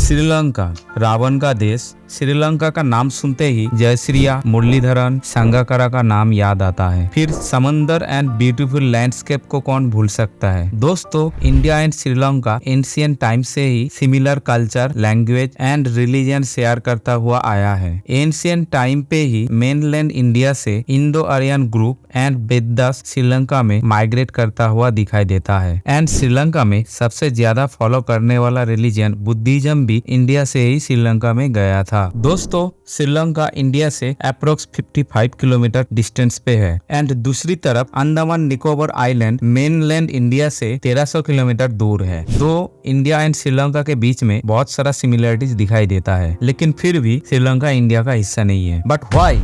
श्रीलंका, रावण का देश। श्रीलंका का नाम सुनते ही जयश्रिया, मुरलीधरन, संगाकारा का नाम याद आता है। फिर समंदर एंड ब्यूटीफुल लैंडस्केप को कौन भूल सकता है। दोस्तों, India and Sri Lanka ancient time से ही similar culture, language and religion share करता हुआ आया है। एंशिएंट टाइम पे ही मेनलैंड इंडिया से Indo Aryan group and Vedas Sri Lanka में माइग्रेट करता हुआ दिखाई देता है। एंड श्रीलंका में सबसे ज्यादा फॉलो करने वाला रिलीजन बुद्धिज्म भी इंडिया से ही श्रीलंका में गया था। दोस्तों, श्रीलंका इंडिया से अप्रोक्स 55 किलोमीटर डिस्टेंस पे है। एंड दूसरी तरफ Andaman Nicobar island mainland India से 1300 किलोमीटर दूर है। दो इंडिया एंड श्रीलंका के बीच में बहुत सारा सिमिलरिटीज दिखाई देता है, लेकिन फिर भी श्रीलंका इंडिया का हिस्सा नहीं है। But why?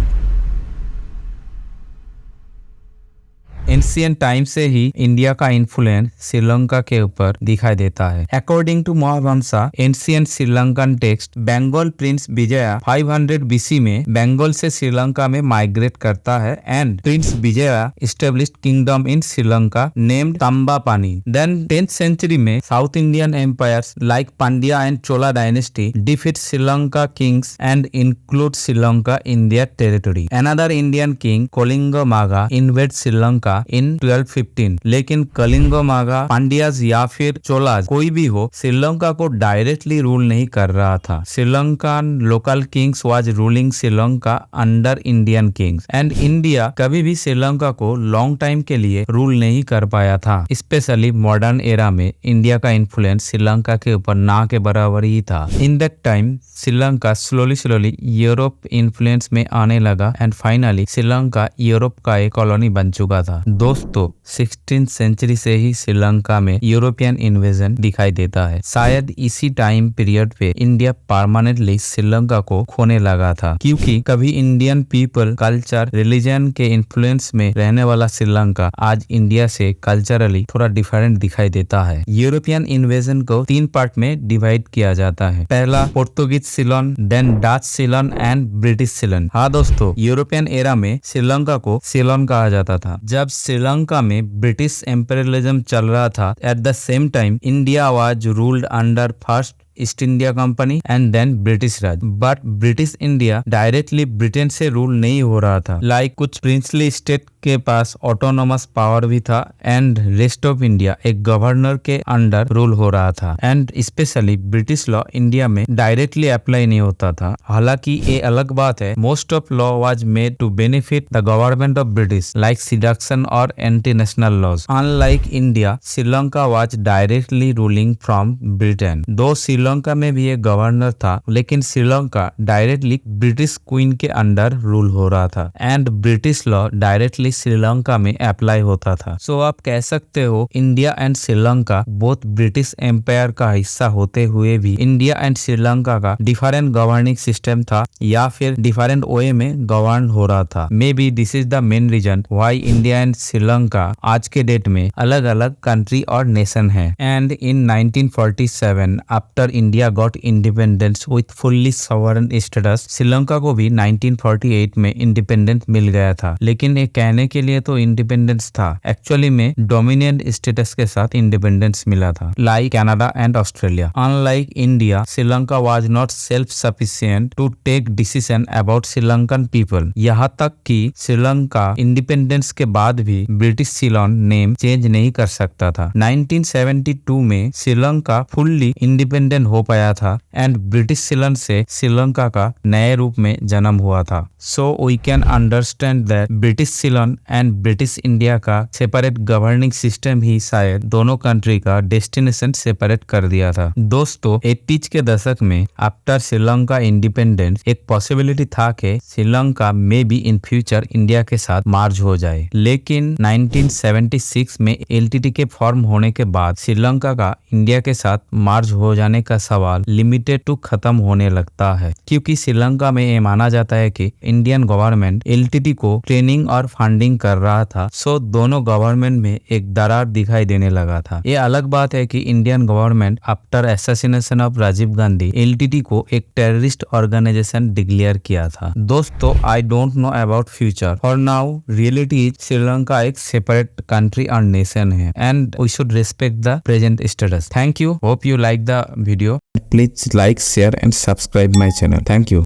एंशिएंट टाइम से ही इंडिया का इन्फ्लुएंस श्रीलंका के ऊपर दिखाई देता है। According to Mahavamsa ancient Sri Lankan text, Bengal prince Vijaya 500 BC में बंगाल से श्रीलंका में माइग्रेट करता है and prince Vijaya established kingdom in Sri Lanka named Tambapanni. Then 10th century में south Indian empires like Pandya and Chola dynasty defeat Sri Lanka kings and include Sri Lanka in their territory. Another Indian king Kalinga Magha invade Sri Lanka इन 1215। लेकिन कलिंग मागा, पांड्याज या फिर चोलाज कोई भी हो, श्रीलंका को डायरेक्टली रूल नहीं कर रहा था। Sri Lankan local Kings was ruling Sri Lanka under Indian Kings and India कभी भी श्रीलंका को लॉन्ग टाइम के लिए रूल नहीं कर पाया था। स्पेशली मॉडर्न एरा में इंडिया का इन्फ्लुएंस श्रीलंका के ऊपर ना के बराबर ही था। In that time Sri Lanka slowly Europe influence में आने लगा एंड फाइनली श्रीलंका यूरोप का एक कॉलोनी बन चुका था। दोस्तों, 16th सेंचुरी से ही श्रीलंका में यूरोपियन इन्वेजन दिखाई देता है। शायद इसी टाइम पीरियड पे इंडिया परमानेंटली श्रीलंका को खोने लगा था, क्योंकि कभी इंडियन पीपल, कल्चर, रिलीजन के इन्फ्लुएंस में रहने वाला श्रीलंका आज इंडिया से कल्चरली थोड़ा डिफरेंट दिखाई देता है। यूरोपियन इन्वेजन को 3 पार्ट में डिवाइड किया जाता है। पहला पोर्तुगीज सीलन, देन डच सीलन एंड ब्रिटिश सीलन। हाँ दोस्तों, यूरोपियन एरा में श्रीलंका को सीलन कहा जाता था। जब श्रीलंका में ब्रिटिश एम्पेरियलिज्म चल रहा था, at the same time India was ruled under first East India Company and then British Raj. But British India directly Britain से रूल नहीं हो रहा था। लाइक कुछ प्रिंसली स्टेट के पास ऑटोनोमस पावर भी था एंड रेस्ट ऑफ इंडिया एक गवर्नर के अंडर रूल हो रहा था। And specially British law India में डायरेक्टली अप्लाई नहीं होता था। हालांकि ये अलग बात है, most of law was made to benefit the government of British, like sedition और anti national laws. Unlike India, Sri Lanka was directly ruling from Britain. Though Sri Lanka में भी एक गवर्नर था, लेकिन श्रीलंका डायरेक्टली ब्रिटिश क्वीन के अंडर रूल हो रहा था and British law directly Sri Lanka में अप्लाई होता था। सो आप कह सकते हो India and Sri Lanka both British empire का हिस्सा होते हुए भी इंडिया एंड श्रीलंका का डिफरेंट गवर्निंग सिस्टम था या फिर डिफरेंट वे में गवर्न हो रहा था। Maybe this is the main reason why India and Sri Lanka आज के डेट में अलग अलग कंट्री और नेशन है। And in 1947 after India got independence with fully sovereign status, Sri Lanka को भी 1948 में इंडिपेंडेंस मिल गया था। लेकिन ये कहने के लिए तो इंडिपेंडेंस था, एक्चुअली में डोमिनेंट स्टेटस के साथ इंडिपेंडेंस मिला था, like Canada and Australia. Unlike India, Sri Lanka was not self sufficient to take decision about Sri Lankan people. यहाँ तक कि श्रीलंका इंडिपेंडेंस के बाद भी ब्रिटिश सीलोन नेम चेंज नहीं कर सकता था। 1972 में श्रीलंका फुल्ली इंडिपेंडेंट हो पाया था एंड ब्रिटिश सीलन से श्रीलंका का नए रूप में जन्म हुआ था। So we can understand that British Ceylon and British India का सेपरेट गवर्निंग सिस्टम ही शायद दोनों कंट्री का डेस्टिनेशन सेपरेट कर दिया था। दोस्तों, 80s के दशक में आफ्टर श्रीलंका इंडिपेंडेंस एक पॉसिबिलिटी था कि Sri Lanka may be in future India के साथ मार्ज हो जाए। लेकिन 1976 में एलटीटी के फॉर्म होने के बाद श्रीलंका का इंडिया के साथ मार्ज हो जाने का सवाल लिमिटेड टू खत्म होने लगता है, क्योंकि श्रीलंका में ये माना जाता है कि इंडियन गवर्नमेंट एलटीटी को ट्रेनिंग और फंडिंग कर रहा था। सो दोनों गवर्नमेंट में एक दरार दिखाई देने लगा था। ये अलग बात है कि Indian government after assassination of Rajiv Gandhi LTT को एक टेररिस्ट ऑर्गेनाइजेशन डिक्लेयर किया था। दोस्तों, I don't know about future, for now reality is Sri Lanka एक सेपरेट कंट्री और नेशन है and we should respect the present status. Thank you, hope you like the video. Please like, share and subscribe my channel. Thank you.